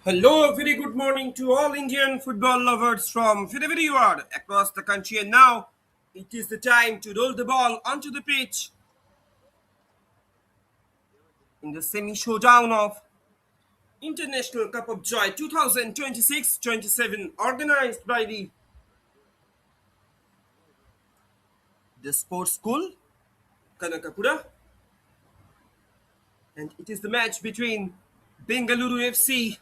Hello, very good morning to all Indian football lovers from wherever you are across the country. And now it is the time to roll the ball onto the pitch in the semi showdown of International Cup of Joy 2026-27, organized by the Sports School Kanakapura. And it is the match between Bengaluru FC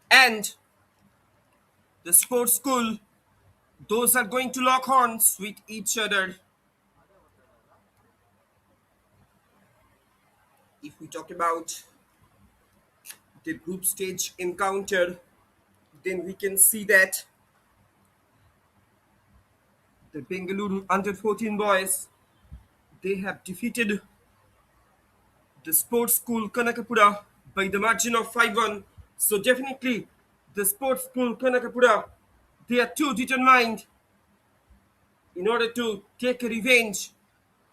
and the Sports School. Those are going to lock horns with each other. If we talk about the group stage encounter, then we can see that the Bengaluru under 14 boys, they have defeated the Sports School Kanakapura by the margin of 5-1. So definitely the Sports School Kanakapura, they are too determined in order to take a revenge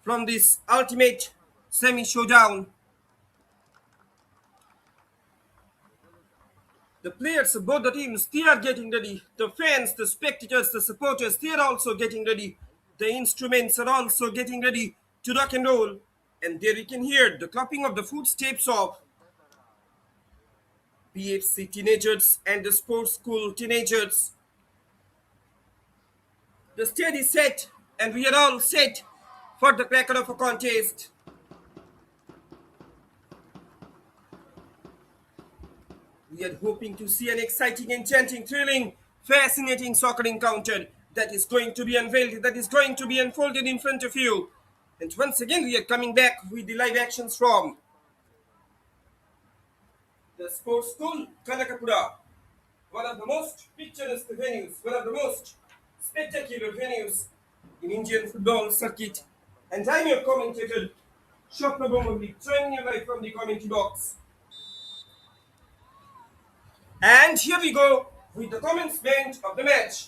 from this ultimate semi showdown. The players of both the teams, they are getting ready. The fans, the spectators, the supporters, they are also getting ready. The instruments are also getting ready to rock and roll. And there we can hear the clapping of the footsteps of BFC teenagers and the sports school teenagers. The stage is set and we are all set for the cracker of a contest. We are hoping to see an exciting, enchanting, thrilling, fascinating soccer encounter that is going to be unveiled, that is going to be unfolded in front of you. And once again, we are coming back with the live actions from the Sports School Kanakapura, one of the most picturesque venues, one of the most spectacular venues in Indian football circuit. And I'm your commentator, Shopna Bomali, joining you live from the commentary box. And here we go with the commencement of the match.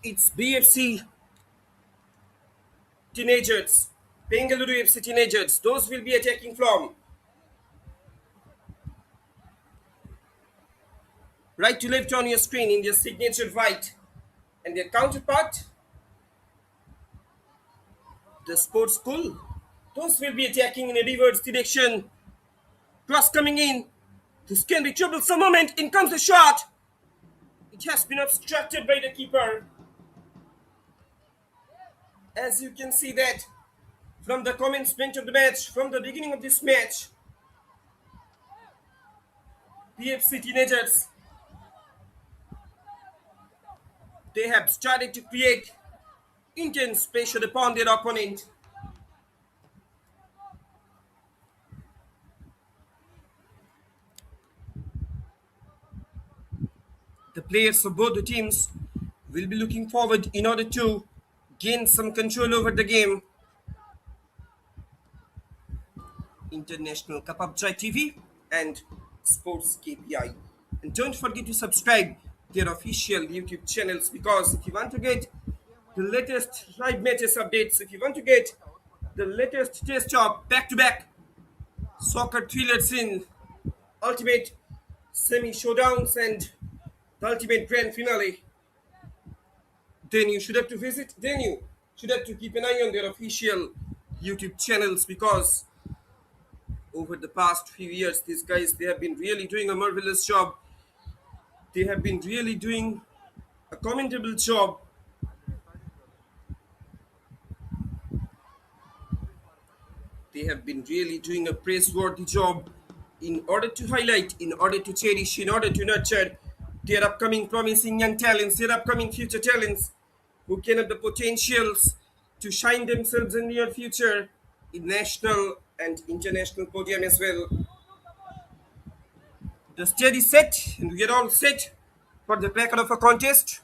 It's BFC teenagers, Bengaluru FC teenagers. Those will be attacking from right to left on your screen in their signature white. And their counterpart, the sports school. Those will be attacking in a reverse direction. Cross coming in. This can be troublesome moment. In comes the shot. It has been obstructed by the keeper. As you can see that from the commencement of the match, from the beginning of this match, PFC teenagers, they have started to create intense pressure upon their opponent. The players of both the teams will be looking forward in order to gain some control over the game. International Cup of Joy TV and SportsKPI. And don't forget to subscribe their official YouTube channels, because if you want to get the latest live matches updates, if you want to get the latest taste of back-to-back soccer thrillers in ultimate semi-showdowns and the ultimate grand finale, then you should have to keep an eye on their official YouTube channels, because over the past few years, these guys, they have been really doing a marvelous job. They have been really doing a commendable job. They have been really doing a praiseworthy job in order to highlight, in order to cherish, in order to nurture their upcoming promising young talents, their upcoming future talents who can have the potentials to shine themselves in the near future in national and international podium as well. The stage is set and we are all set for the cracker of a contest.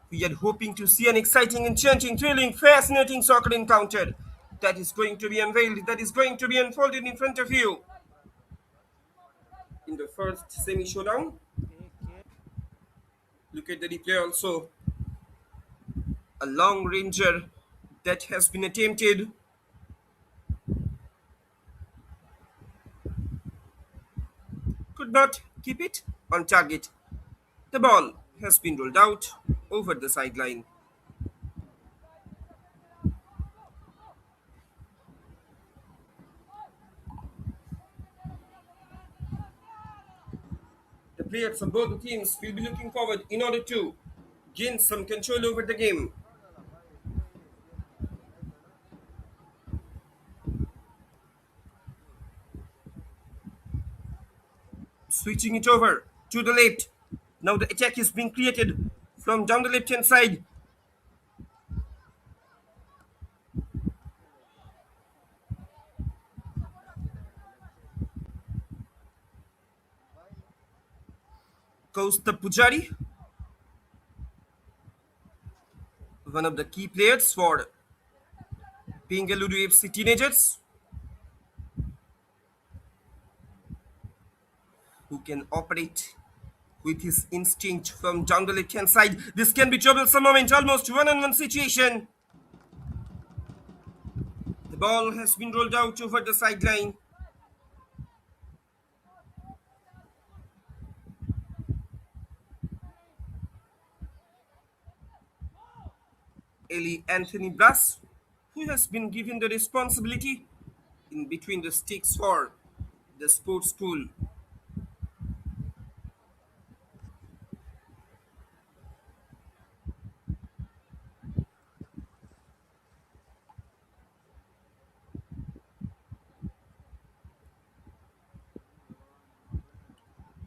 We are hoping to see an exciting, enchanting, thrilling, fascinating soccer encounter that is going to be unveiled, that is going to be unfolded in front of you in the first semi-showdown. Look at the replay also. A long ranger that has been attempted. could not keep it on target. The ball has been rolled out over the sideline. The players of both the teams will be looking forward in order to gain some control over the game. Switching it over to the left. Now the attack is being created from down the left hand side. Kaustav Pujari, one of the key players for Bengaluru FC teenagers, who can operate with his instinct from down the left hand side. This can be troublesome moment, almost one-on-one situation. The ball has been rolled out over the sideline. Eli Anthony Brass, who has been given the responsibility in between the sticks for the sports school.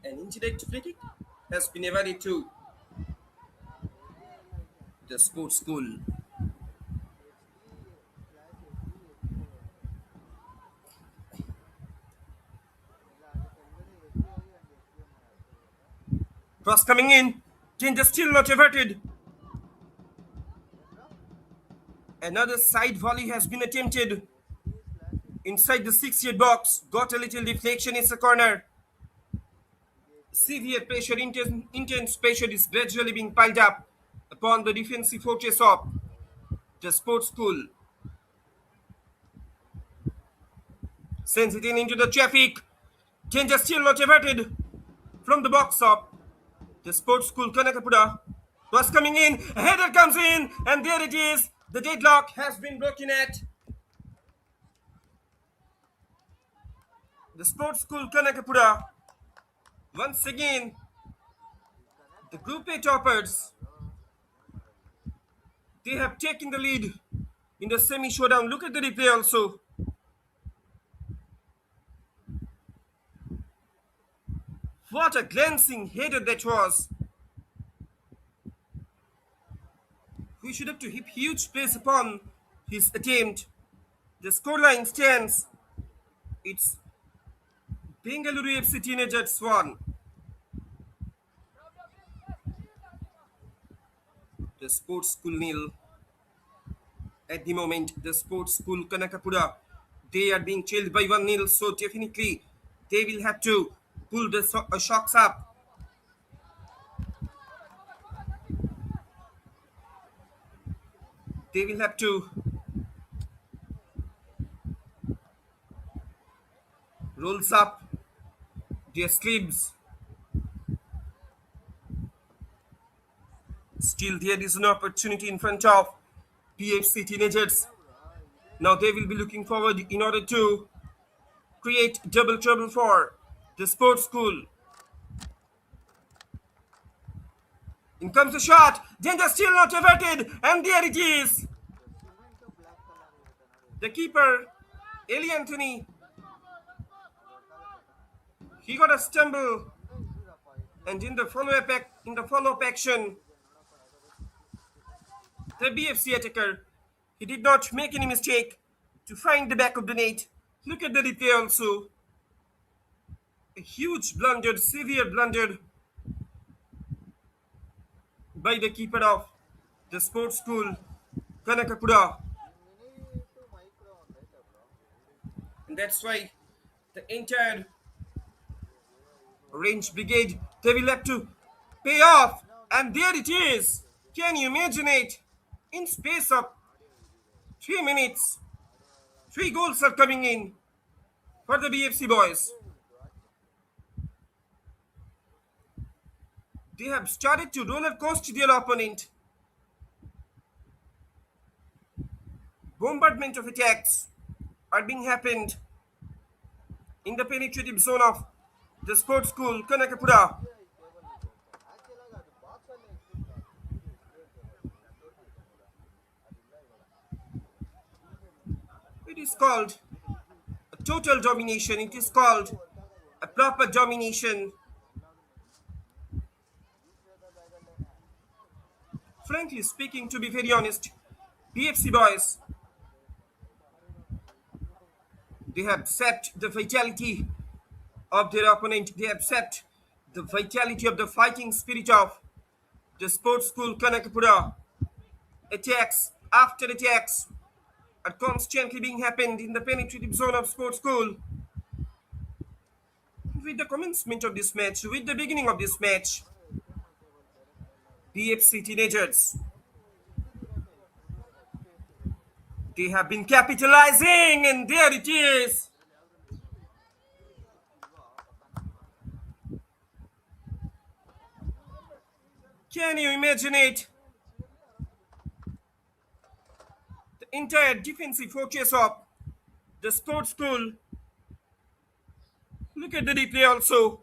An indirect free kick has been awarded to the sports school. Cross coming in. Danger still not averted. Another side volley has been attempted. Inside the 6-yard box. Got a little deflection in the corner. Severe pressure, intense pressure is gradually being piled up upon the defensive fortress of the sports school. Sends it in into the traffic. Danger still not averted from the box of the sports school Kanakapura. Was coming in, a header comes in, and there it is. The deadlock has been broken at the sports school Kanakapura. Once again, the Group A toppers, they have taken the lead in the semi-showdown. Look at the replay also. What a glancing header that was. We should have to heap huge praise upon his attempt. The scoreline stands. It's Bengaluru FC teenagers 1. The sports school nil. At the moment, the sports school Kanakapura, they are being trailed by 1-0, so definitely they will have to pull the shocks up. They will have to rolls up their sleeves. Still, there is an opportunity in front of PFC teenagers. Now they will be looking forward in order to create double trouble for the sports school. In comes the shot. Danger still not averted. And there it is. The keeper, Eli Anthony. He got a stumble. And in the follow-up action, the BFC attacker, he did not make any mistake to find the back of the net. Look at the replay also. A huge blunder, severe blunder by the keeper of the sports school, Kanakapura. And that's why the entire range brigade, they will have to pay off. And there it is. Can you imagine it? In space of 3 minutes, 3 goals are coming in for the BFC boys. They have started to roller coaster their opponent. Bombardment of attacks are being happened in the penetrative zone of the sports school Kanakapura. It is called a total domination. It is called a proper domination. Frankly speaking, to be very honest, BFC boys, they have set the vitality of their opponent. They have set the vitality of the fighting spirit of the sports school Kanakapura. Attacks after attacks are constantly being happened in the penetrative zone of sports school. With the commencement of this match, with the beginning of this match, BFC teenagers, they have been capitalizing, and there it is. Can you imagine it? The entire defensive focus of the sports school. Look at the replay also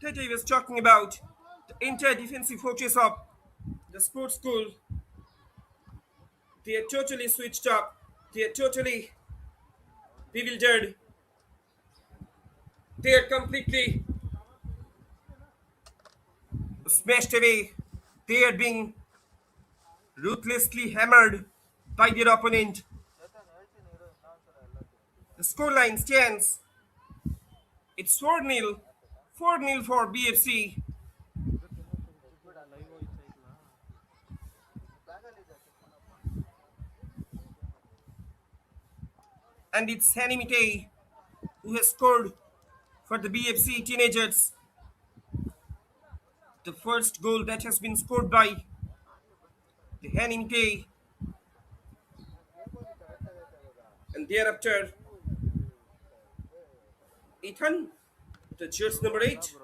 that I was talking about. The entire defensive focus of the sports school. They are totally switched up. They are totally bewildered. They are completely smashed away. They are being ruthlessly hammered by their opponent. The scoreline stands. It's 4-0. 4-0 for BFC. And it's Hanimite who has scored for the BFC teenagers. The first goal that has been scored by the Hanimite. And thereafter, Ethan, the jersey number 8.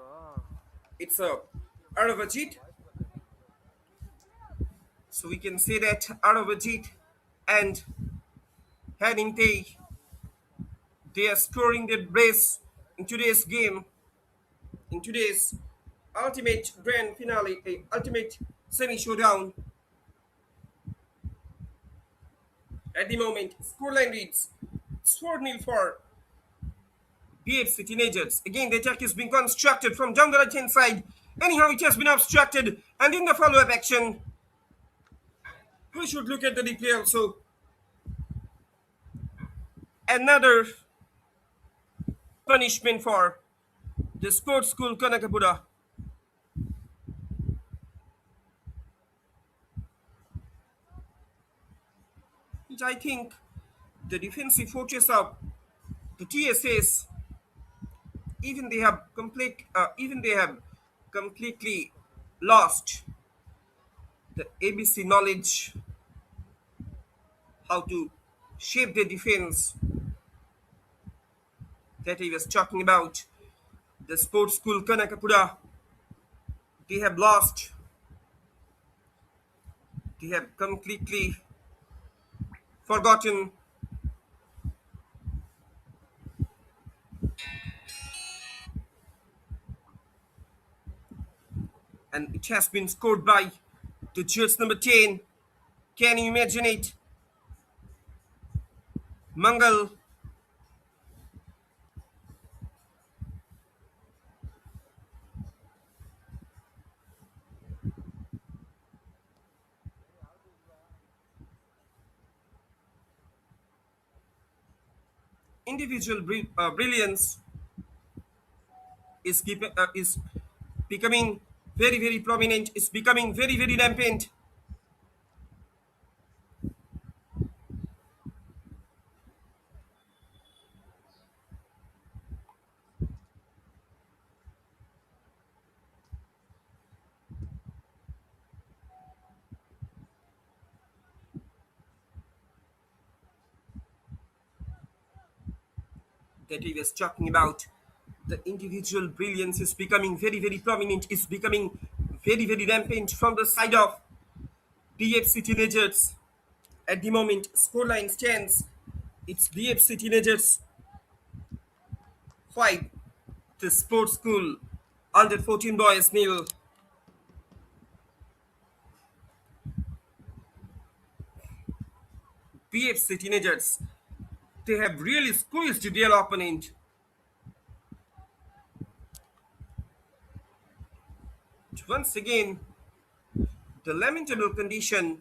It's a Aravajit. So we can say that Aravajit and Hanimite, they are scoring their brace in today's game, in today's ultimate grand finale, a ultimate semi-showdown. At the moment, scoreline reads it's 4-0 for BFC teenagers. Again, the attack is being constructed from down the right-hand side. Anyhow, it has been obstructed, and in the follow-up action, we should look at the replay also. Another punishment for the sports school Kanakapura. Which I think the defensive fortress of the TSS, even they have completely lost the ABC knowledge how to shape their defense that I was talking about. The sports school Kanakapura, they have lost. They have completely forgotten. And it has been scored by the jersey number 10. Can you imagine it? Mangal. Individual brilliance is becoming very very prominent. Is becoming very very rampant. That he was talking about. The individual brilliance is becoming very, very prominent, is becoming very, very rampant from the side of BFC teenagers. At the moment, scoreline stands. It's BFC teenagers 5, the sports school under 14 boys nil. BFC teenagers, they have really squeezed their opponent. Once again, the lamentable condition,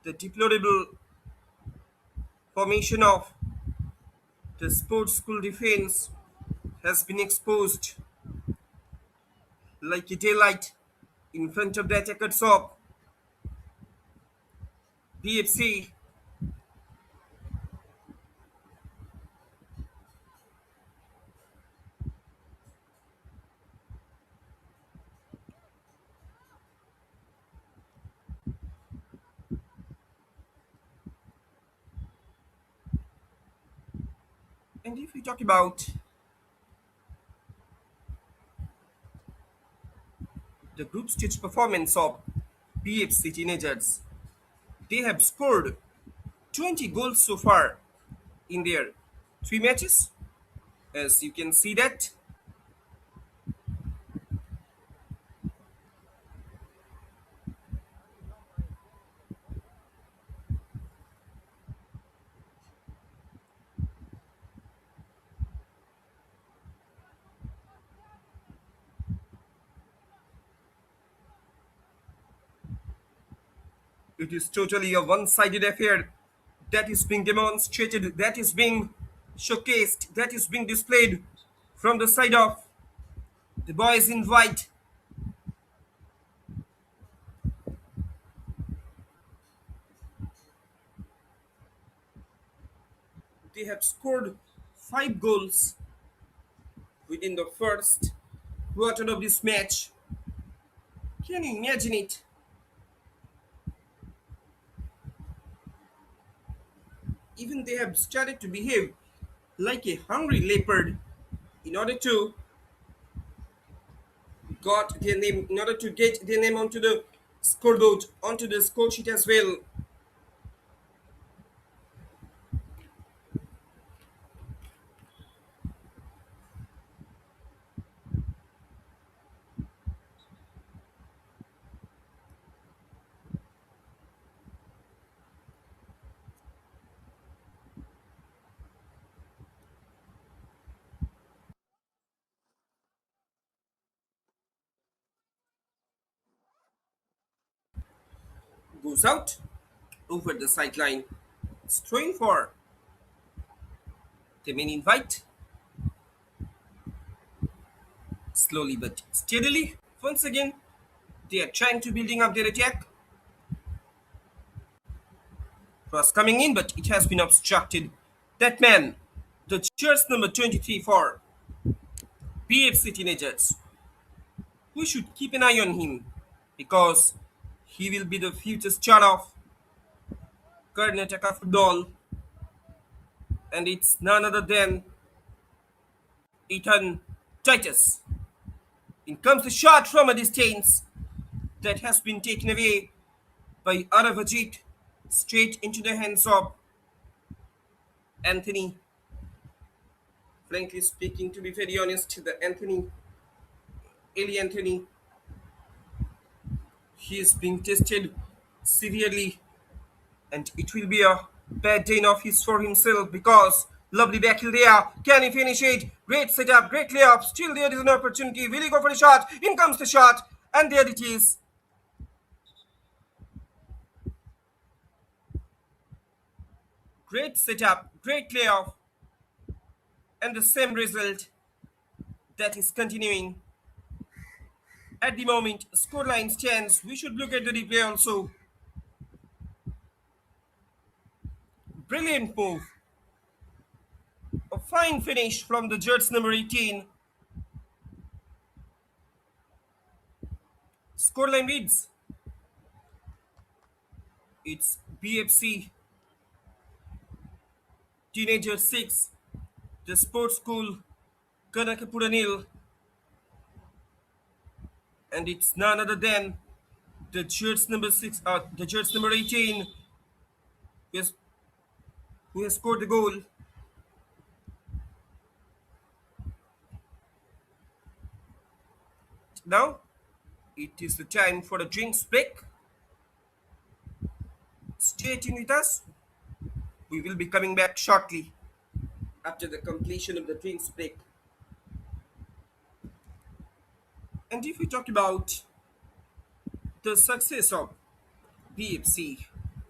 the deplorable formation of the sports school defense has been exposed like a daylight in front of the attackers of BFC. And if we talk about the group stage performance of BFC teenagers, they have scored 20 goals so far in their 3 matches. As you can see that, it is totally a one-sided affair that is being demonstrated, that is being showcased, that is being displayed from the side of the boys in white. They have scored 5 goals within the first quarter of this match. Can you imagine it? Even they have started to behave like a hungry leopard in order to got their name, in order to get their name onto the scoreboard, onto the score sheet as well. Goes out over the sideline. It's throwing for the main invite. Slowly but steadily. Once again, they are trying to building up their attack. Cross coming in, but it has been obstructed. That man, the jersey number 23 for BFC teenagers. We should keep an eye on him because he will be the future star of Karnataka football, and it's none other than Ethan Titus. In comes the shot from a distance that has been taken away by Aravajit straight into the hands of Anthony. Frankly speaking, to be very honest, the Eli Anthony, he is being tested severely, and it will be a bad day of his for himself because lovely back heel there. Can he finish it? Great setup, great layup. Still there is an opportunity. Will he go for a shot? In comes the shot, and there it is. Great setup, great layoff, and the same result that is continuing. At the moment, scoreline stands. We should look at the replay also. Brilliant move. A fine finish from the jersey number 18. Scoreline reads, it's BFC Teenager 6, the sports school Kanakapura nil, and it's none other than the jersey number the jersey number 18, who has, who has scored the goal. Now it is the time for a drinks break. Stay tuned with us. We will be coming back shortly after the completion of the drinks break. And if we talk about the success of BFC,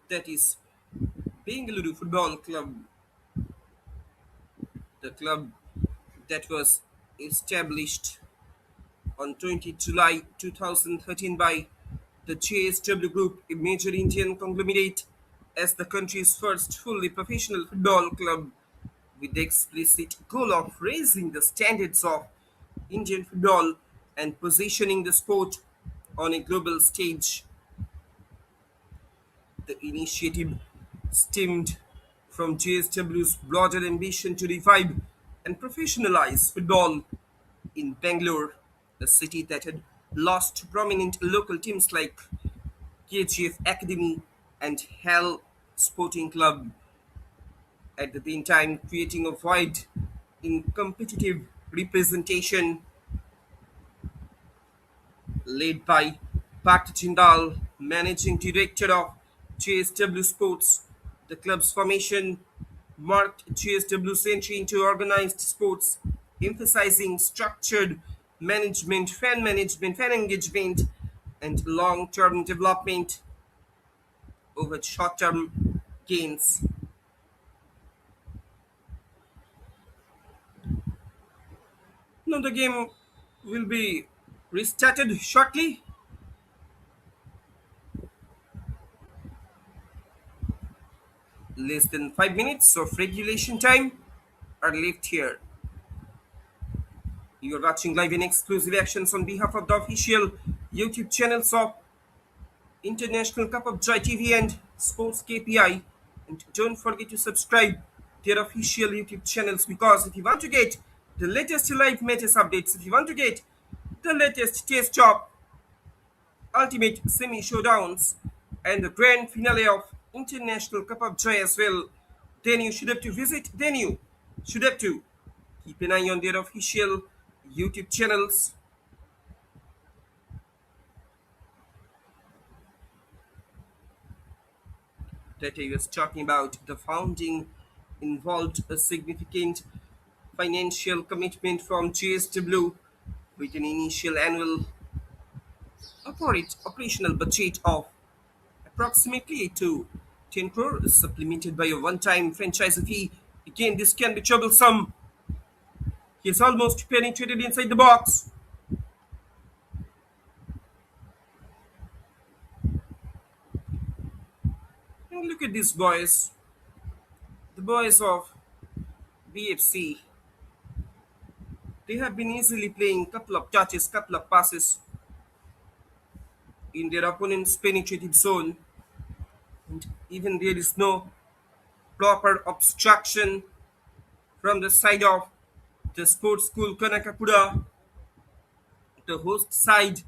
that is Bengaluru Football Club, the club that was established on 20 July 2013 by the JSW Group, a major Indian conglomerate, as the country's first fully professional football club with the explicit goal of raising the standards of Indian football and positioning the sport on a global stage. The initiative stemmed from JSW's broader ambition to revive and professionalize football in Bangalore, a city that had lost to prominent local teams like KGF Academy and Hell Sporting Club, at the same time creating a void in competitive representation. Led by Pat Jindal, managing director of JSW Sports. The club's formation marked JSW's entry into organized sports, emphasizing structured management, fan engagement, and long-term development over short-term gains. Now the game will be restarted shortly. Less than 5 minutes of regulation time are left here. You are watching live and exclusive actions on behalf of the official YouTube channels of International Cup of Joy TV and Sports KPI. And don't forget to subscribe their official YouTube channels, because if you want to get the latest live matches updates, if you want to get the latest taste of ultimate semi showdowns and the grand finale of International Cup of Joy as well, then you should have to keep an eye on their official YouTube channels. That I was talking about, the founding involved a significant financial commitment from JSW, with an initial annual operational budget of approximately to 10 crore, supplemented by a one-time franchise fee. Again, this can be troublesome. He is almost penetrated inside the box. And look at these boys. The boys of BFC. They have been easily playing couple of touches, couple of passes in their opponent's penetrative zone. And even there is no proper obstruction from the side of the sports school Kanakapura, the host side.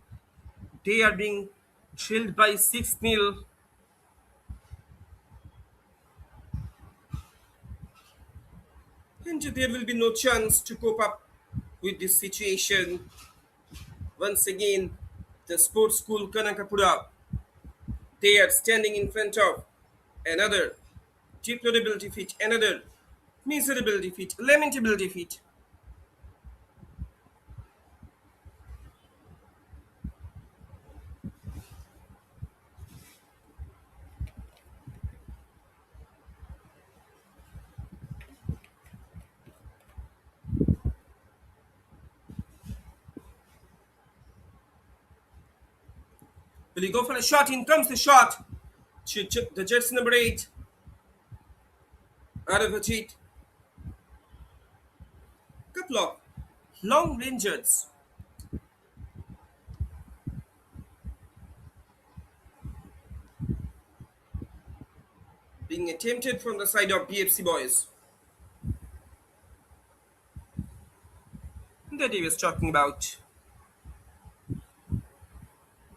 They are being trailed by 6-0. And there will be no chance to cope up with this situation. Once again, the sports school Kanakapura, they are standing in front of another deplorable defeat, another miserable defeat, lamentable defeat. Will he go for a shot? In comes the shot. The jersey number 8, out of cheat. Couple of long rangers being attempted from the side of BFC boys. that he was talking about.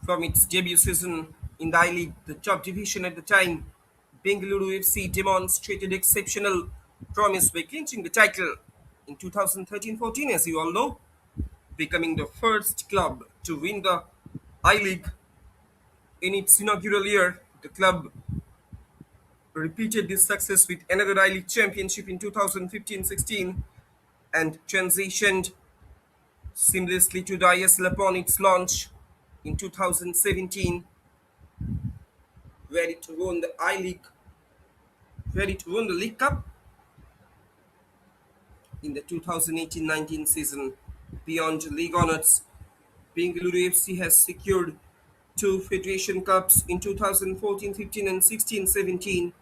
From its debut season in the I-League, the top division at the time, Bengaluru FC demonstrated exceptional promise by clinching the title in 2013-14, as you all know, becoming the first club to win the I-League in its inaugural year. The club repeated this success with another I-League championship in 2015-16 and transitioned seamlessly to the ISL upon its launch in 2017, where it won the I-League, where it won the League Cup in the 2018-19 season. Beyond league honors, Bengaluru FC has secured two Federation Cups in 2014-15 and 16-17,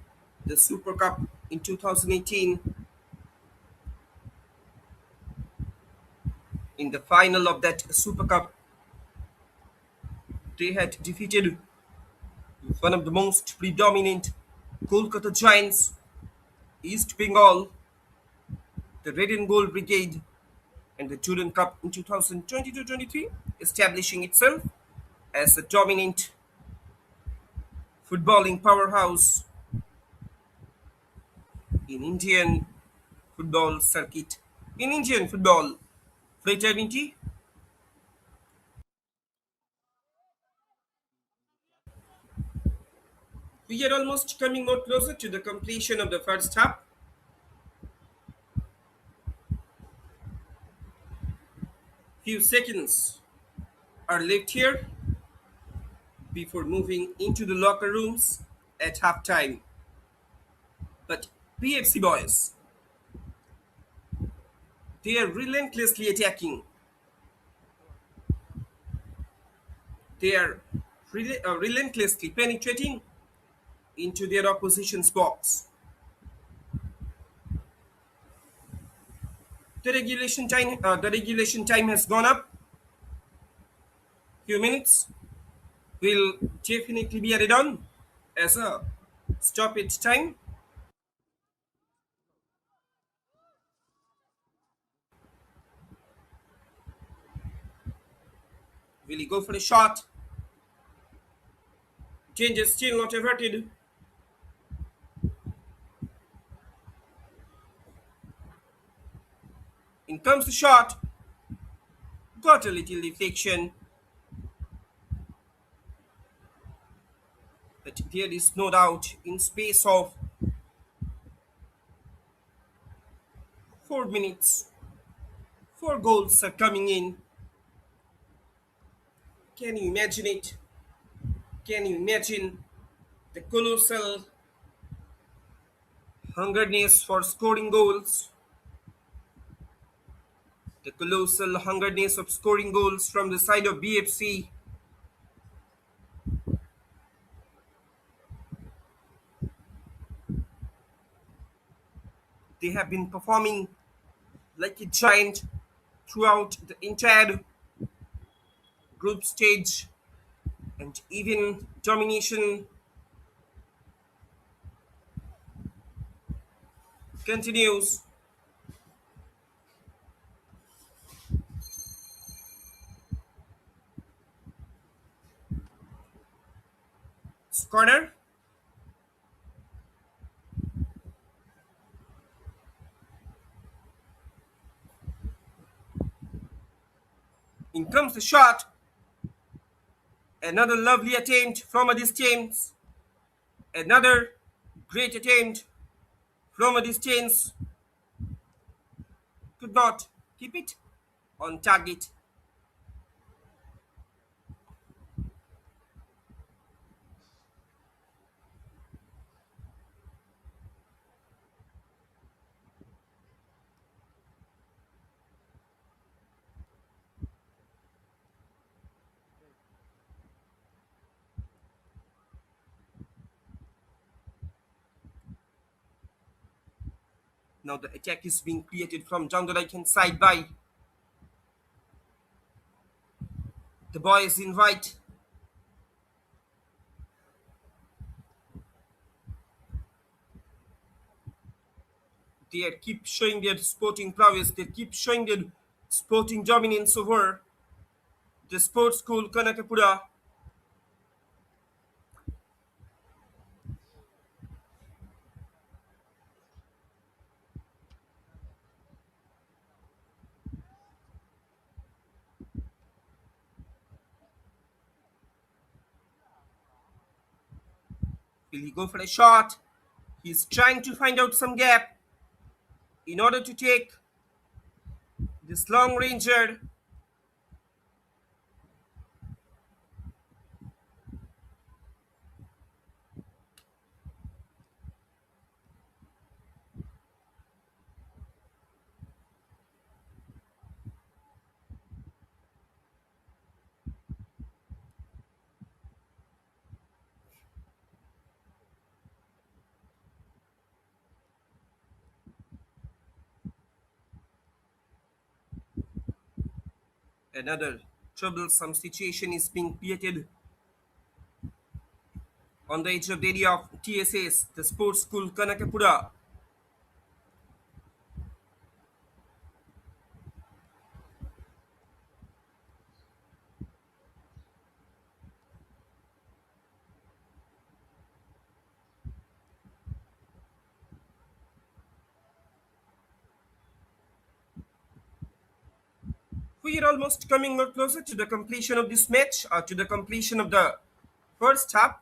the Super Cup in 2018. In the final of that Super Cup, they had defeated one of the most predominant Kolkata Giants, East Bengal, the Red and Gold Brigade, and the Durand Cup in 2022-23, establishing itself as a dominant footballing powerhouse in Indian football circuit. In Indian football fraternity, we are almost coming more closer to the completion of the first half. Few seconds are left here before moving into the locker rooms at halftime. But PFC boys, they are relentlessly attacking. They are relentlessly penetrating into their opposition's box. The regulation time has gone up. Few minutes will definitely be added on as a stoppage time. Will he go for a shot? Danger still not averted. In comes the shot. Got a little deflection, but there is no doubt in space of 4 minutes, four goals are coming in. Can you imagine it? Can you imagine the colossal hungerness for scoring goals? The colossal hungerness of scoring goals from the side of BFC. They have been performing like a giant throughout the entire group stage, and even domination continues. Corner. In comes the shot. Another lovely attempt from a distance. Another great attempt from a distance. Could not keep it on target. Now the attack is being created from down the right hand side by the boys in white. They keep showing their sporting prowess. They keep showing their sporting dominance over the sports school Kanakapura. Will he go for a shot? He's trying to find out some gap in order to take this long ranger. Another troublesome situation is being created on the edge of the area of TSS, the sports school Kanakapura. We are almost coming more closer to the completion of this match, or to the completion of the first half.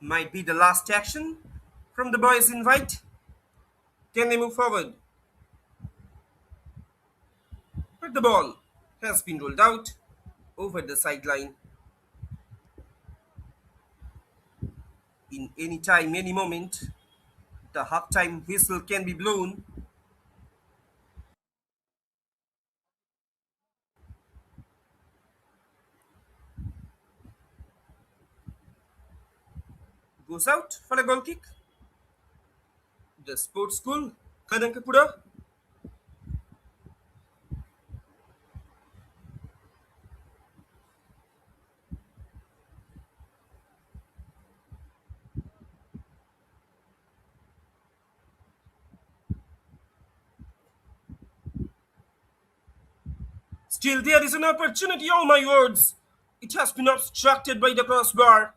Might be the last action from the boys in white. Can they move forward? But the ball has been rolled out over the sideline. In any time, any moment, the halftime whistle can be blown. Goes out for a goal kick. The sports school Kanankapura. Still, there is an opportunity. Oh my words! It has been obstructed by the crossbar.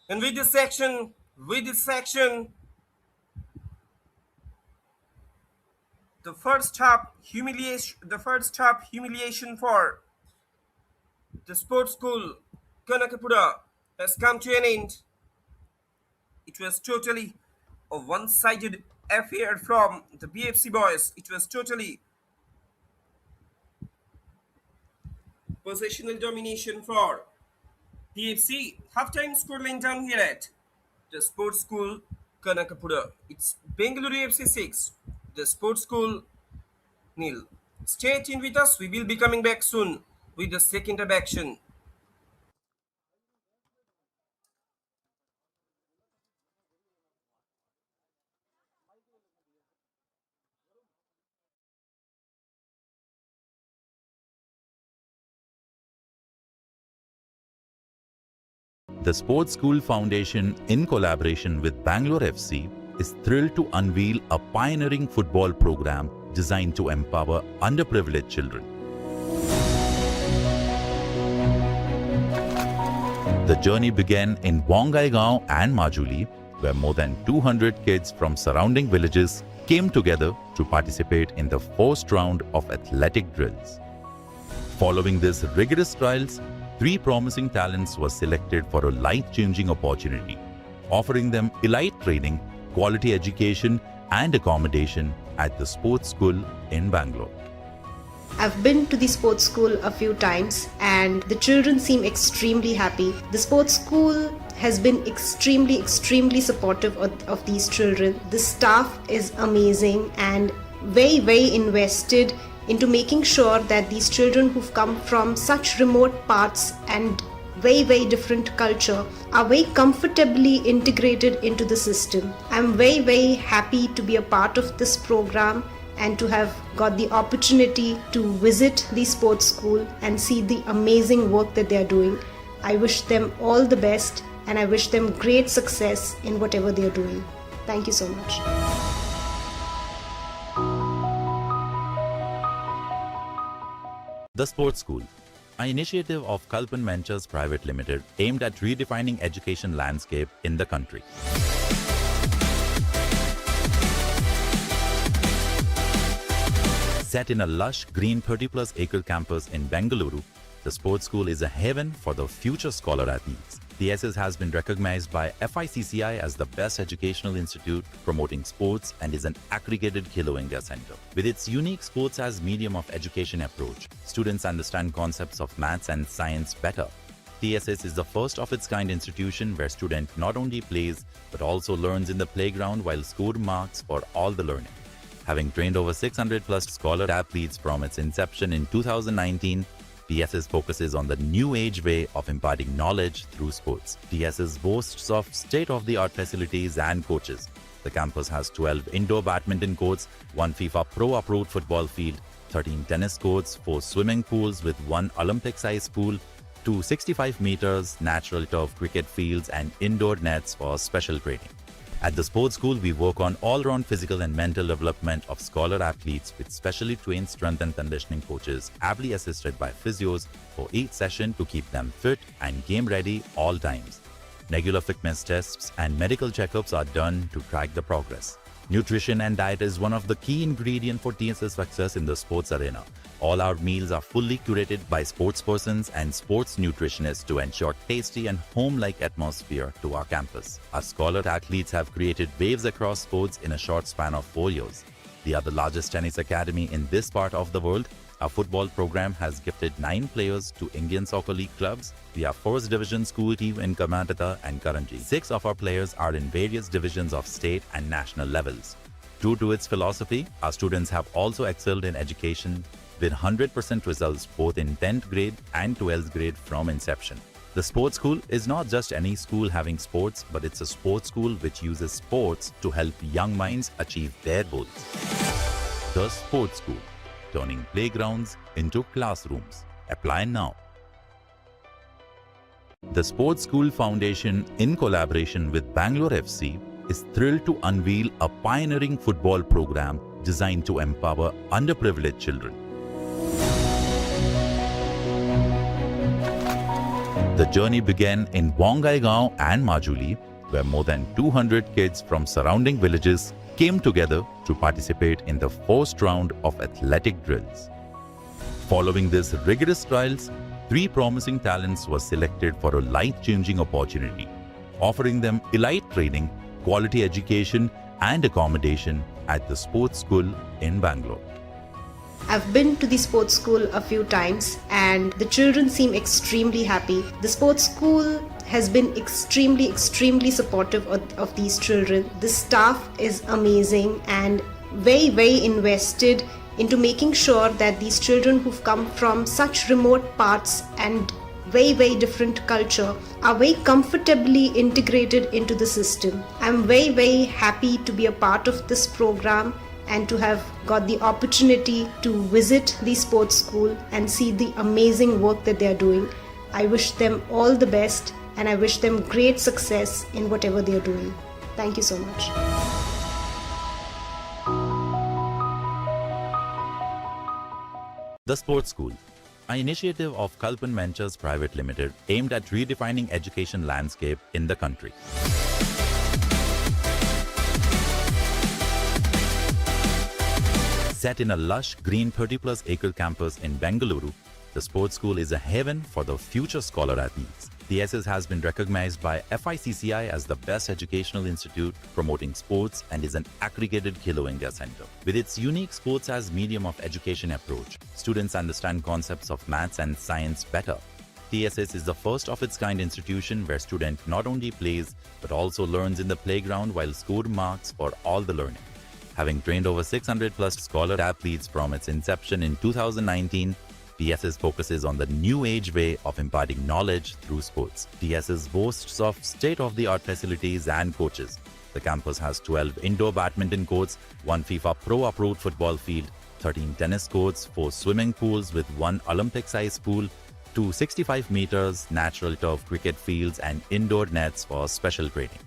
And with this action, the first half humiliation for the sports school Kanakapura has come to an end. It was totally a one-sided affair from the BFC boys. It was totally possessional domination for BFC. Halftime scoreline down here at the sports school Kanakapura. It's Bengaluru FC 6, the sports school nil. Stay tuned with us. We will be coming back soon with the second of action. The Sports School Foundation, in collaboration with Bangalore FC, is thrilled to unveil a pioneering football program designed to empower underprivileged children. The journey began in Bongaigaon and Majuli, where more than 200 kids from surrounding villages came together to participate in the first round of athletic drills. Following these rigorous trials, 3 promising talents were selected for a life-changing opportunity, offering them elite training, quality education and accommodation at the sports school in Bangalore. I've been to the sports school a few times and the children seem extremely happy. The sports school has been extremely supportive of these children. The staff is amazing and very invested into making sure that these children who've come from such remote parts and very different culture are very comfortably integrated into the system. I'm very happy to be a part of this program and to have got the opportunity to visit the sports school and see the amazing work that they are doing. I wish them all the best and I wish them great success in whatever they are doing. Thank you so much. The Sports School, an initiative of Kalpan Ventures Private Limited aimed at redefining education landscape in the country. Set in a lush green 30-plus acre campus in Bengaluru, the Sports School is a haven for the future scholar athletes. The SS has been recognized by FICCI as the best educational institute promoting sports and is an accredited Khelo India center. With its unique sports as medium of education approach, students understand concepts of maths and science better. TSS is the first of its kind institution where student not only plays but also learns in the playground while scored marks for all the learning. Having trained over 600 plus scholar athletes from its inception in 2019, TSS focuses on the new age way of imparting knowledge through sports. TSS boasts of state-of-the-art facilities and coaches. The campus has 12 indoor badminton courts, 1 FIFA Pro approved football field, 13 tennis courts, 4 swimming pools with 1 Olympic-sized pool, 2 65 meters natural turf cricket fields and indoor nets for special training. At the Sports School, we work on all-round physical and mental development of scholar athletes with specially trained strength and conditioning coaches, ably assisted by physios for each session to keep them fit and game-ready all times. Regular fitness tests and medical checkups are done to track the progress. Nutrition and diet is one of the key ingredients for TSS success in the sports arena. All our meals are fully curated by sportspersons and sports nutritionists to ensure tasty and home-like atmosphere to our campus. Our scholar athletes have created waves across sports in a short span of 4 years. We are the largest tennis academy in this part of the world. Our football program has gifted 9 players to Indian Soccer League clubs. We are first division school team in Karnataka and Karanji. 6 of our players are in various divisions of state and national levels. True to its philosophy, our students have also excelled in education with 100% results both in 10th grade and 12th grade from inception. The Sports School is not just any school having sports, but it's a sports school which uses sports to help young minds achieve their goals. The Sports School, turning playgrounds into classrooms. Apply now. The Sports School Foundation, in collaboration with Bengaluru FC, is thrilled to unveil a pioneering football program designed to empower underprivileged children. The journey began in Bongaigaon and Majuli, where more than 200 kids from surrounding villages came together to participate in the first round of athletic drills. Following these rigorous trials, 3 promising talents were selected for a life-changing opportunity, offering them elite training, quality education and accommodation at the Sports School in Bangalore. I've been to the sports school a few times and the children seem extremely happy. The sports school has been extremely supportive of these children. The staff is amazing and very invested into making sure that these children who've come from such remote parts and very different culture are very comfortably integrated into the system. I'm very happy to be a part of this program and to have got the opportunity to visit the sports school and see the amazing work that they are doing. I wish them all the best and I wish them great success in whatever they are doing. Thank you so much. The Sports School, an initiative of Kalpan Ventures Private Limited aimed at redefining education landscape in the country. Set in a lush green 30-plus acre campus in Bengaluru, the Sports School is a haven for the future scholar athletes. The SS has been recognized by FICCI as the best educational institute promoting sports and is an accredited Khelo India center. With its unique sports as medium of education approach, students understand concepts of maths and science better. TSS is the first of its kind institution where student not only plays but also learns in the playground while scored marks for all the learning. Having trained over 600 plus scholar athletes from its inception in 2019, TSS focuses on the new age way of imparting knowledge through sports. TSS boasts of state-of-the-art facilities and coaches. The campus has 12 indoor badminton courts, 1 FIFA Pro approved football field, 13 tennis courts, 4 swimming pools with 1 Olympic-sized pool, 2 65 meters natural turf cricket fields and indoor nets for special training.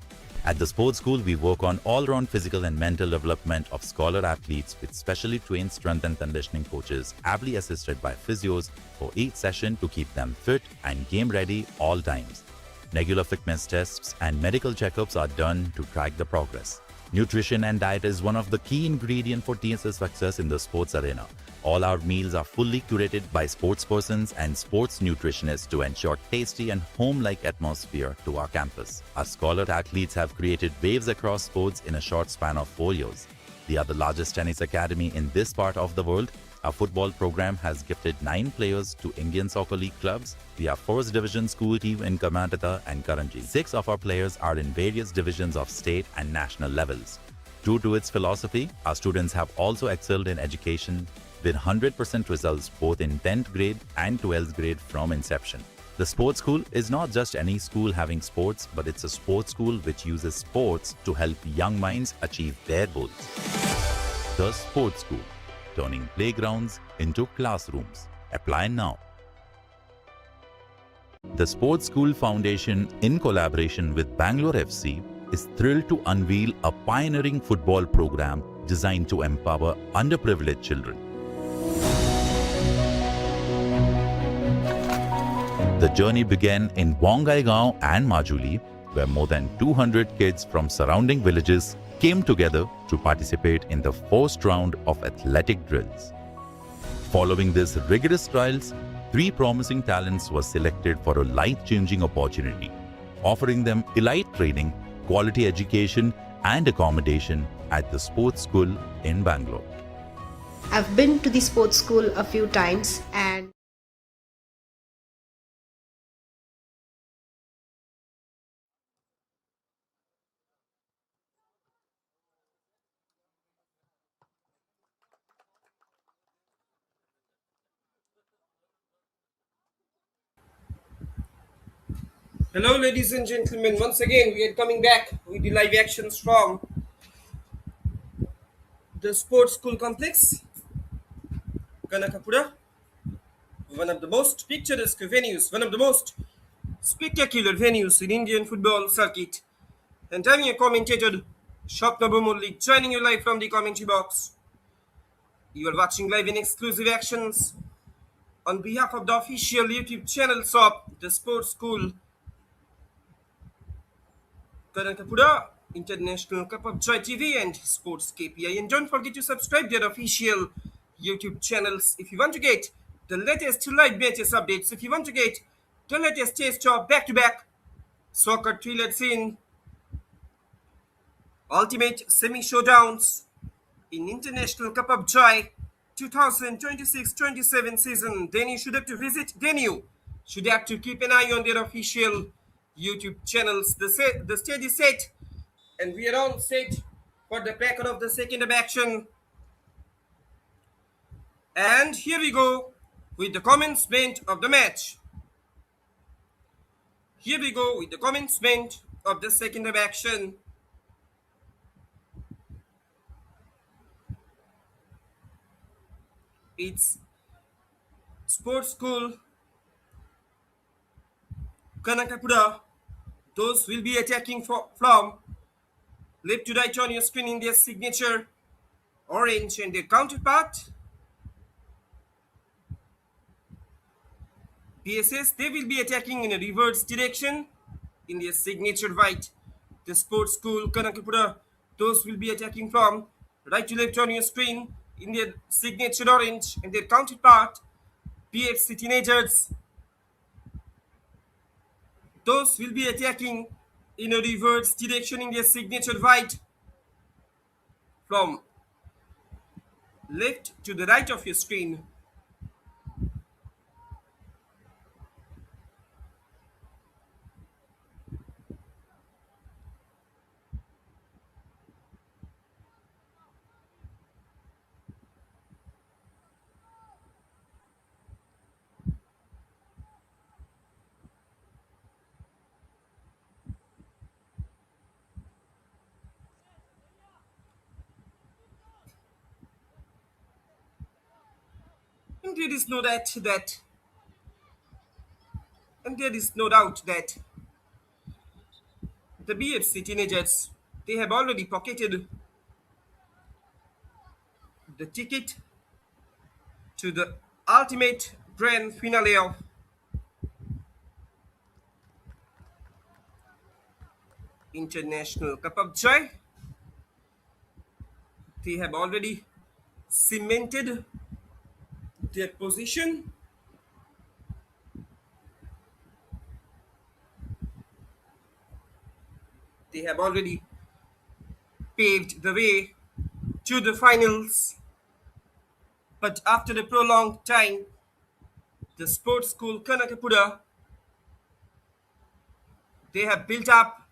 At the sports school, we work on all-round physical and mental development of scholar athletes with specially trained strength and conditioning coaches, ably assisted by physios for each session to keep them fit and game-ready all times. Regular fitness tests and medical checkups are done to track the progress. Nutrition and diet is one of the key ingredients for TS's success in the sports arena. All our meals are fully curated by sportspersons and sports nutritionists to ensure tasty and home-like atmosphere to our campus. Our scholar athletes have created waves across sports in a short span of 4 years. They are the largest tennis academy in this part of the world. Our football program has gifted 9 players to Indian Soccer League clubs. We have first division school team in Karnataka and Karanji. 6 of our players are in various divisions of state and national levels. True to its philosophy, our students have also excelled in education with 100% results both in 10th grade and 12th grade from inception. The sports school is not just any school having sports, but it's a sports school which uses sports to help young minds achieve their goals. The Sports School, turning playgrounds into classrooms. Apply now. The Sports School Foundation, in collaboration with Bengaluru FC, is thrilled to unveil a pioneering football program designed to empower underprivileged children. The journey began in Bongaigaon and Majuli, where more than 200 kids from surrounding villages came together to participate in the first round of athletic drills. Following these rigorous trials, 3 promising talents were selected for a life-changing opportunity, offering them elite training, quality education and accommodation at the sports school in Bangalore. I've been to the sports school a few times, and Hello, ladies and gentlemen. Once again, we are coming back with the live actions from the sports school complex, Kanakapura, one of the most picturesque venues, one of the most spectacular venues in Indian football circuit. And I'm your commentator, Shopna Murli, joining you live from the commentary box. You are watching live in exclusive actions on behalf of the official YouTube channels of the Sports School Kanakapura, International Cup of Joy TV, and Sports KPI. And don't forget to subscribe their official YouTube channels if you want to get the latest live matches updates, if you want to get the latest taste of back-to-back soccer thrillers in ultimate semi-showdowns in International Cup of Joy 2026-27 season, then you should have to visit, then you should have to keep an eye on their official YouTube channels. The stage is set, and we are all set for the cracker of the second of action. And here we go with the commencement of the match. Here we go with the commencement of the second of action. It's Sports School Kanakapura. Those will be attacking from left to right on your screen in their signature orange, and their counterpart PSS, they will be attacking in a reverse direction in their signature white. The Sports School Kanakapura, those will be attacking from right to left on your screen in their signature orange, and their counterpart PFC Teenagers, those will be attacking in a reverse direction in their signature white from left to the right of your screen. And there is no that and there is no doubt that The BFC teenagers, they have already pocketed the ticket to the ultimate grand finale of International Cup of Joy. They have already cemented their position. They have already paved the way to the finals. But after a prolonged time, the sports school Kanakapura, they have built up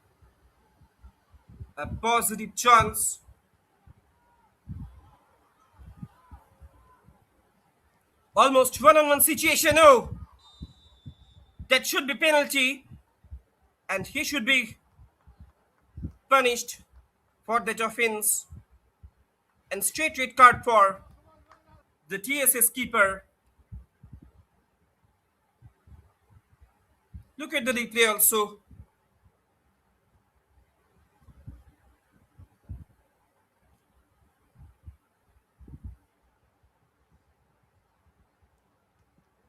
a positive chance. Almost one-on-one situation. Oh, that should be penalty, and he should be punished for that offense. And straight red card for the TSS keeper. Look at the replay also.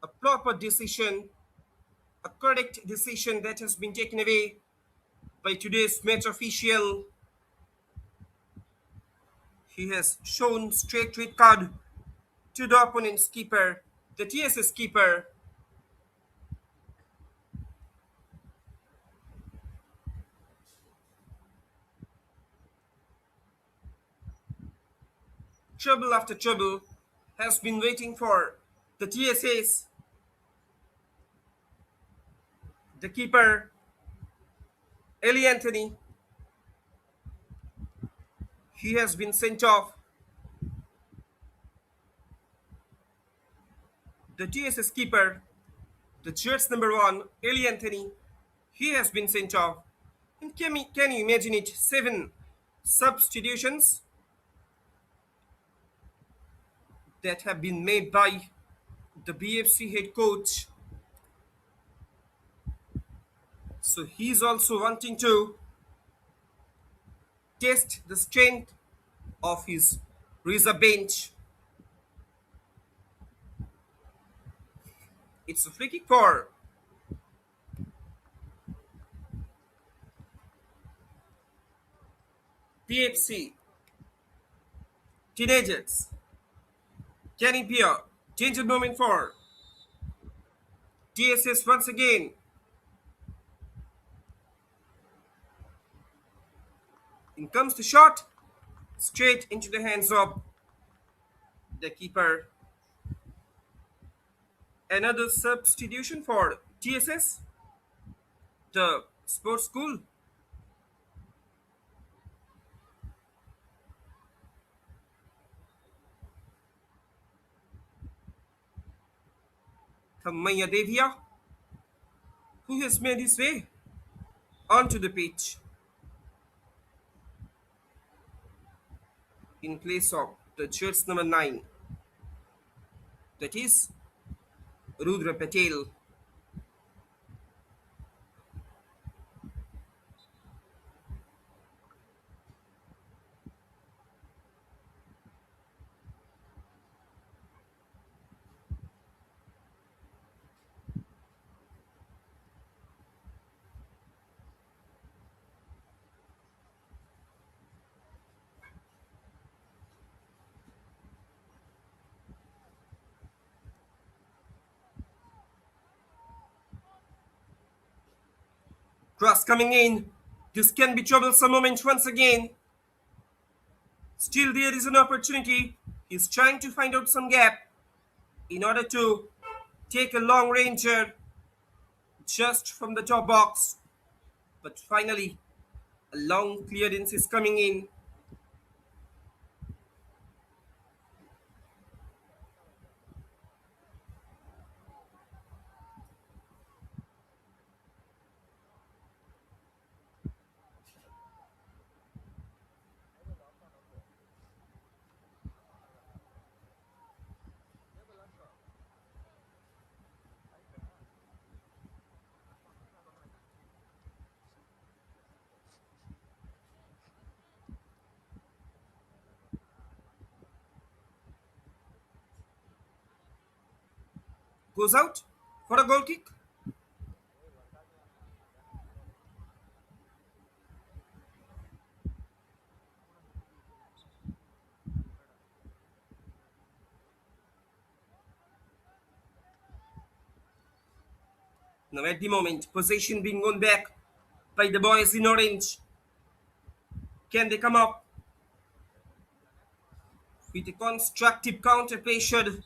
A proper decision, a correct decision that has been taken away by today's match official. He has shown straight red card to the opponent's keeper, the TSS keeper. Trouble after trouble has been waiting for the TSS. The keeper, Eli Anthony, he has been sent off. The TSS keeper, the jersey number 1, Eli Anthony, he has been sent off. And can you imagine it? 7 substitutions that have been made by the BFC head coach. So he's also wanting to test the strength of his reserve bench. It's a free kick for BFC teenagers. Can it be a danger moment for TSS once again? In comes the shot, straight into the hands of the keeper. Another substitution for TSS, the sports school. Thammaiya Devia, who has made his way onto the pitch in place of the jersey number 9, that is Rudra Patel. Cross coming in. This can be troublesome moment once again. Still there is an opportunity. He's trying to find out some gap in order to take a long ranger just from the top box. But finally, a long clearance is coming in. Goes out for a goal kick. Now at the moment, possession being won back by the boys in orange. Can they come up with a constructive counter pressure?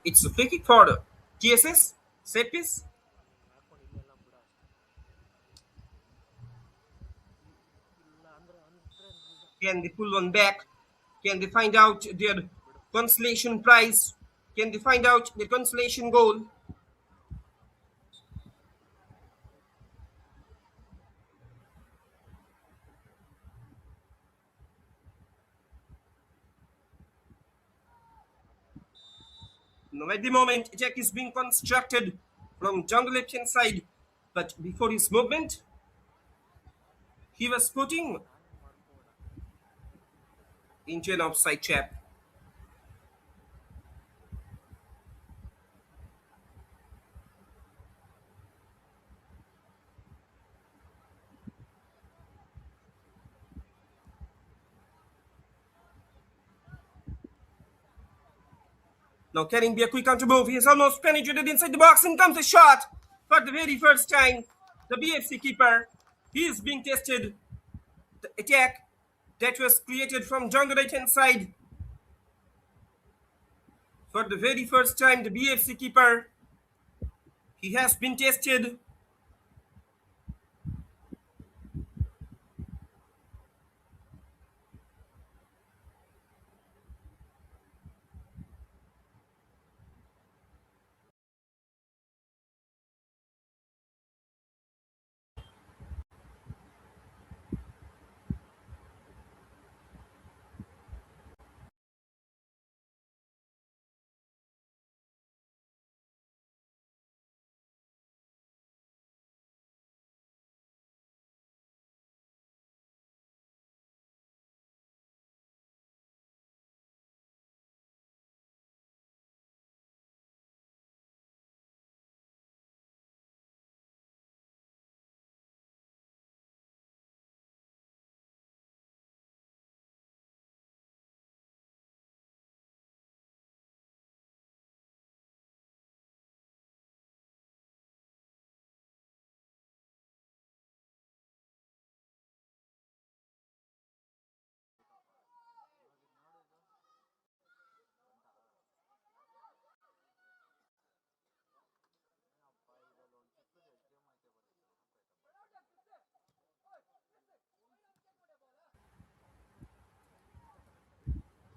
It's a free kick for TSS. Set piece. Can they pull one back? Can they find out their consolation prize? Can they find out the consolation goal? Now at the moment, attack is being constructed from jungle left hand side, but before his movement, he was putting into an offside trap. Now can it be a quick counter move? He has almost penetrated inside the box and comes a shot for the very first time. The BFC keeper, he is being tested. The attack that was created from jungle right hand side. For the very first time, the BFC keeper, he has been tested.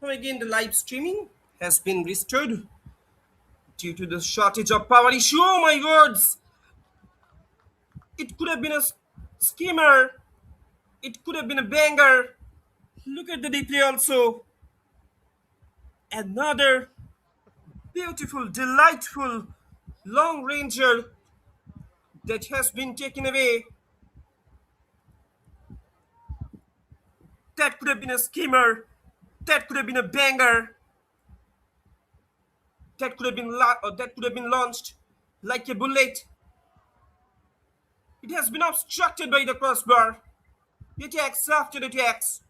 Now again, the live streaming has been restored due to the shortage of power issue. Oh my words! It could have been a skimmer. It could have been a banger. Look at the replay also. Another beautiful, delightful long ranger that has been taken away. That could have been a skimmer. That could have been a banger. That could have been launched like a bullet. It has been obstructed by the crossbar. The attacks after attacks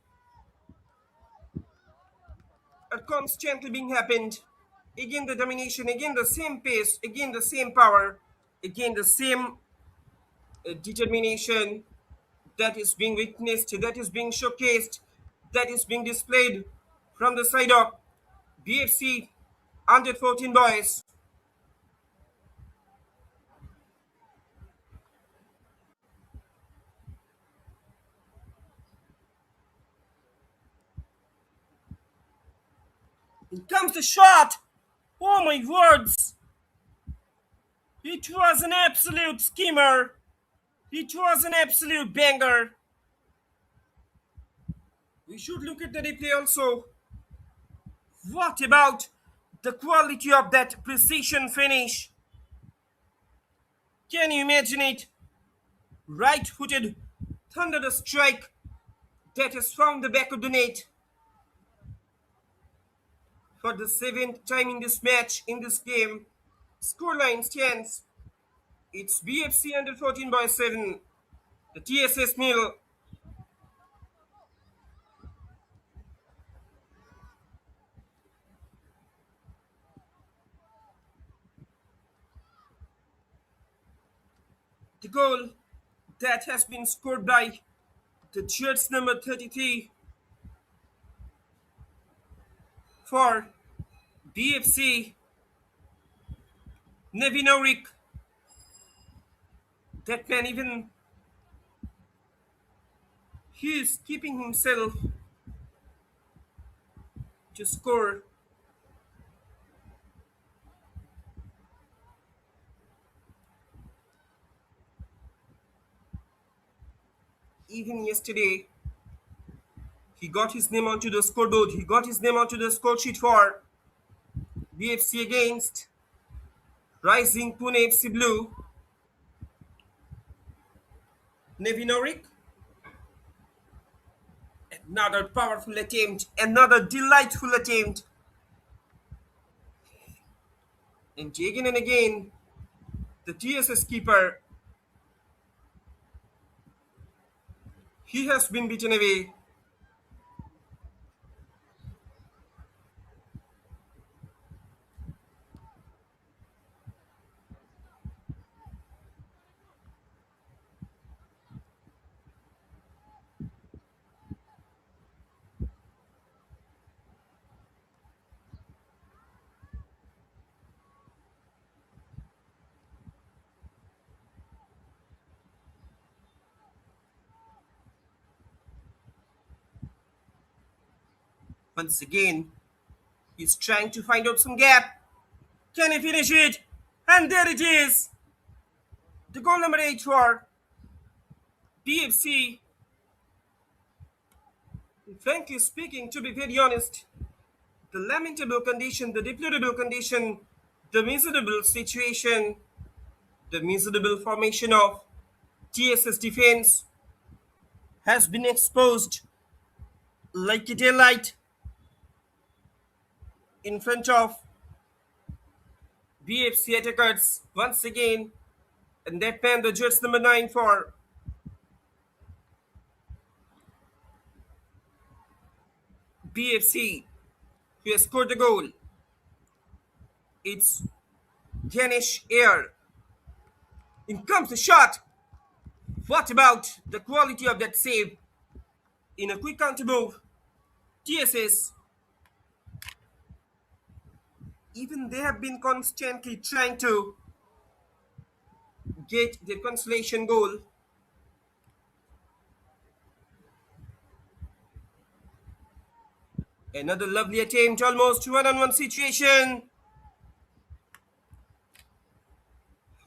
are constantly being happened. Again the domination, again the same pace, again the same power, again the same determination that is being witnessed, that is being showcased, that is being displayed from the side of BFC under 14 boys. In comes the shot. Oh my words! It was an absolute skimmer. It was an absolute banger. We should look at the replay also. What about the quality of that precision finish? Can you imagine it? Right footed thunderous strike that has found the back of the net. For the seventh time in this match, in this game, scoreline stands. It's BFC under 14 by 7. The TSS nil. The goal that has been scored by the jersey number 33 for BFC, Nevinorik. That man even he is keeping himself to score. Even yesterday, he got his name onto the scoreboard. He got his name onto the score sheet for BFC against Rising Pune FC Blue. Nevinorik, another powerful attempt, another delightful attempt. And again and again, the TSS keeper, he has been beaten away. Once again, he's trying to find out some gap. Can he finish it? And there it is. The goal number 8 for BFC. Frankly speaking, to be very honest, the lamentable condition, the deplorable condition, the miserable situation, the miserable formation of TSS defense has been exposed like a daylight in front of BFC attackers once again. And that man, the jersey number 9 for BFC, who has scored the goal. It's Ganesh Air. In comes the shot. What about the quality of that save? In a quick counter move, TSS, even they have been constantly trying to get their consolation goal. Another lovely attempt, almost one-on-one situation.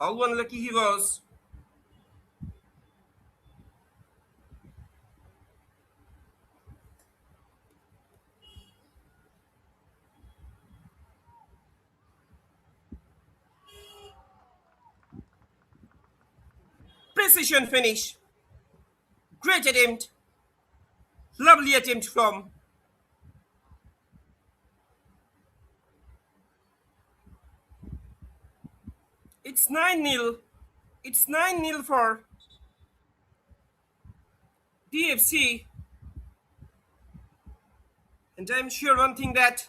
How unlucky he was. Precision finish. Great attempt. Lovely attempt from. It's 9-0. It's 9-0 for BFC. And I'm sure one thing that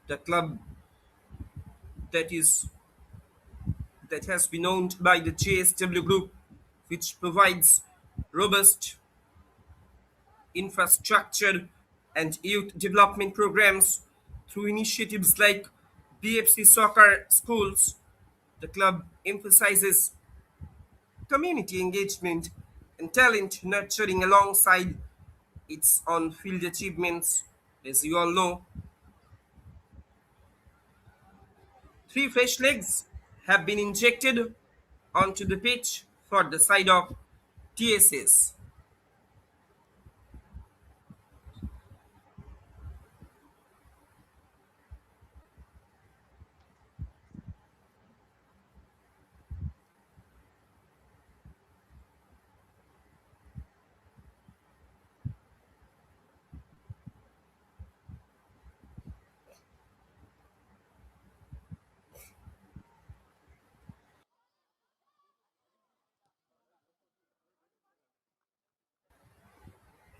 The club that is that has been owned by the JSW Group, which provides robust infrastructure and youth development programs through initiatives like BFC Soccer Schools. The club emphasizes community engagement and talent nurturing alongside its on field achievements. As you all know, three fresh legs have been injected onto the pitch for the side of TSS.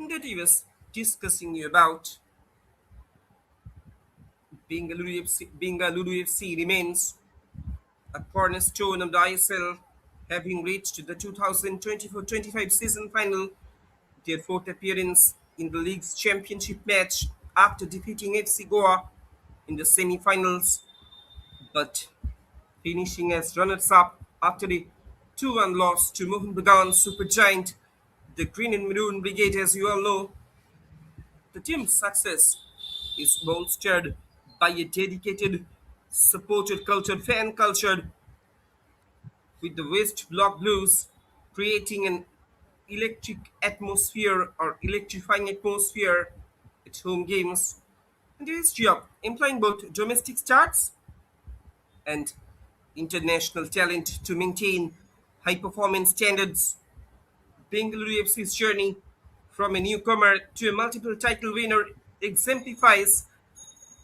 That he was discussing about Bengaluru FC remains a cornerstone of the ISL, having reached the 2024-25 season final, their fourth appearance in the league's championship match after defeating FC Goa in the semi-finals, but finishing as runners-up after a 2-1 loss to Mohun Bagan supergiant. The Green and Maroon Brigade, as you all know, the team's success is bolstered by a dedicated, supported culture, fan culture, with the West Block Blues creating an electric atmosphere or electrifying atmosphere at home games, and the history of employing both domestic stars and international talent to maintain high performance standards. Bengaluru FC's journey from a newcomer to a multiple title winner exemplifies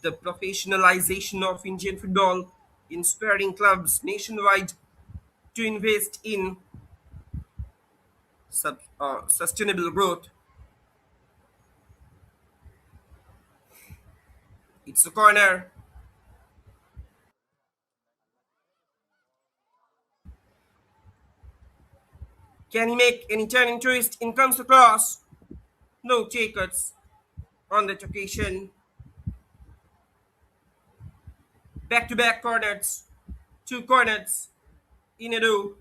the professionalization of Indian football, inspiring clubs nationwide to invest in sustainable growth. It's a corner. Can he make any turning twist? In comes the cross. No takers on that occasion. Back to back corners. Two corners in a row.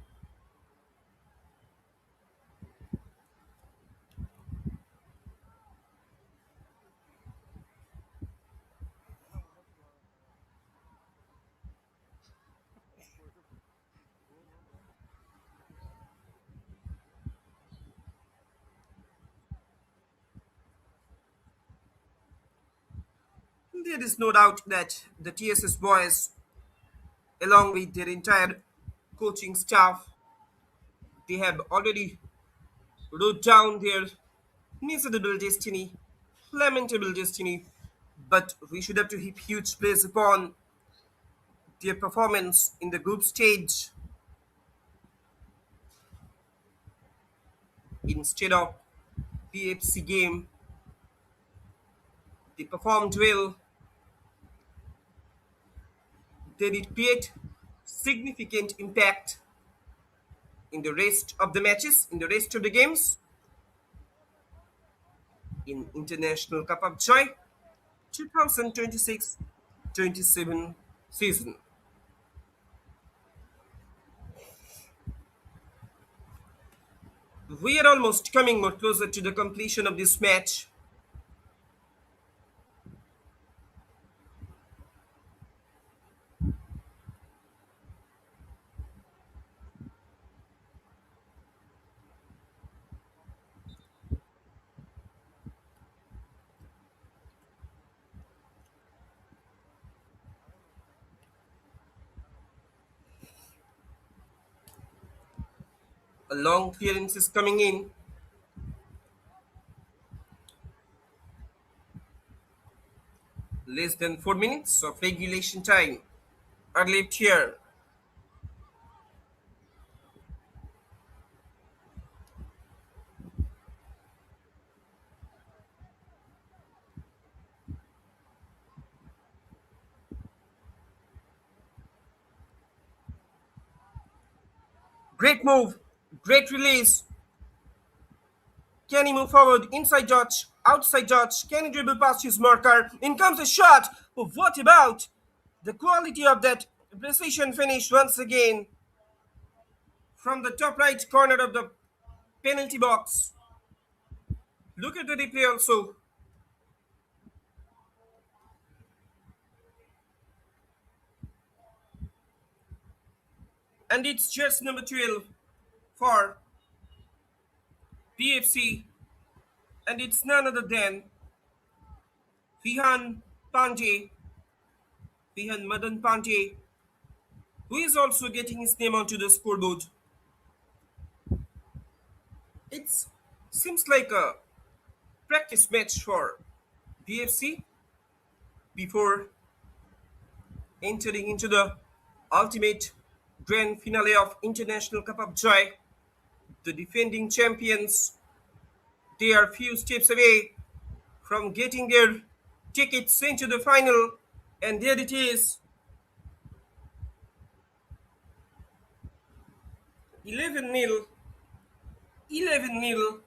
There is no doubt that the TSS boys, along with their entire coaching staff, they have already wrote down their miserable destiny, lamentable destiny. But we should have to heap huge praise upon their performance in the group stage instead of PFC game. They performed well. They did create significant impact in the rest of the matches, in the rest of the games, in International Cup of Joy 2026-27 season. We are almost coming more closer to the completion of this match. A long clearance is coming in. Less than 4 minutes of regulation time are left here. Great move. Great release. Can he move forward? Inside George. Outside George. Can he dribble past his marker? In comes a shot. But what about the quality of that precision finish once again from the top right corner of the penalty box? Look at the replay also. And it's just number 12 for PFC. And it's none other than Fihan Pandey, Fihan Madan Pandey, who is also getting his name onto the scoreboard. It seems like a practice match for PFC before entering into the ultimate grand finale of International Cup of Joy. The defending champions, they are few steps away from getting their tickets into the final, and there it is, 11-0, 11-0.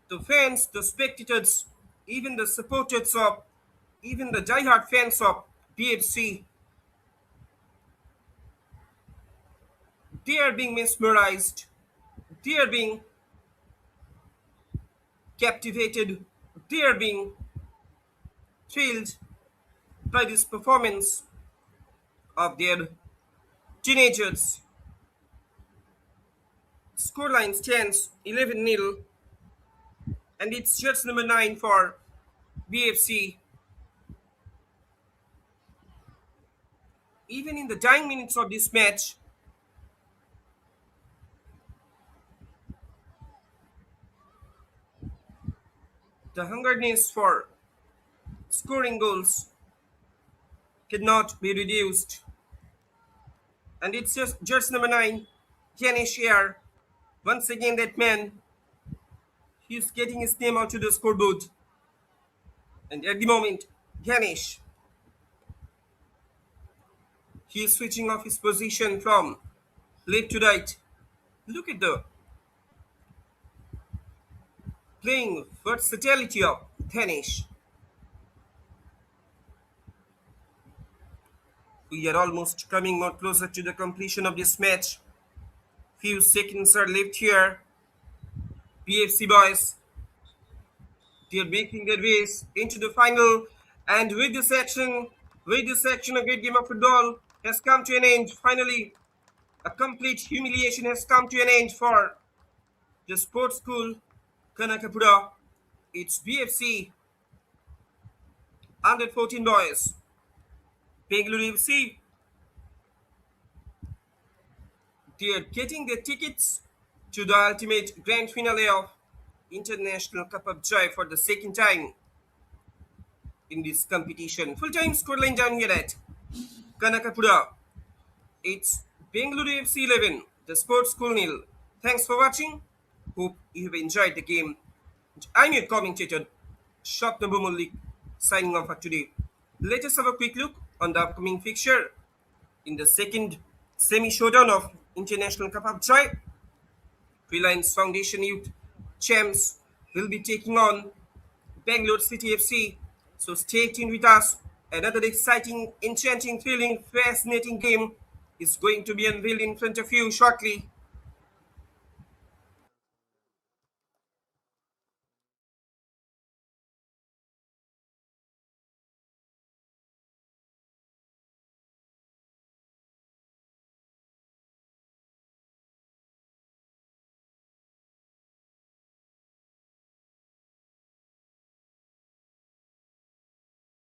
The fans, the spectators, even the supporters of, even the diehard fans of PFC, they are being mesmerized, they are being captivated, they are being thrilled by this performance of their teenagers. Scoreline stands 11-0, and it's just number 9 for BFC. Even in the dying minutes of this match, the hungerness for scoring goals cannot be reduced. And it's just number 9, Ganesh Air. Once again, that man, he's getting his name onto the scoreboard. And at the moment, Ganesh, he is switching off his position from left to right. Look at the playing versatility of Ganesh. We are almost coming more closer to the completion of this match. Few seconds are left here. PFC boys, they are making their ways into the final. And with this action, a great game of football has come to an end. Finally, a complete humiliation has come to an end for the sports school Kanakapura. It's BFC under 14 boys. Bengaluru FC, they are getting their tickets to the ultimate grand finale of International Cup of Joy for the second time in this competition. Full-time scoreline down here at Kanakapura. It's Bengaluru FC 11, the sports school nil. Thanks for watching. Hope you have enjoyed the game. I'm your commentator, Shopna Mullik, signing off for today. Let us have a quick look on the upcoming fixture in the second semi-showdown of International Cup of Joy. Reliance Foundation Youth Champs will be taking on Bangalore City FC. So stay tuned with us. Another exciting, enchanting, thrilling, fascinating game is going to be unveiled in front of you shortly.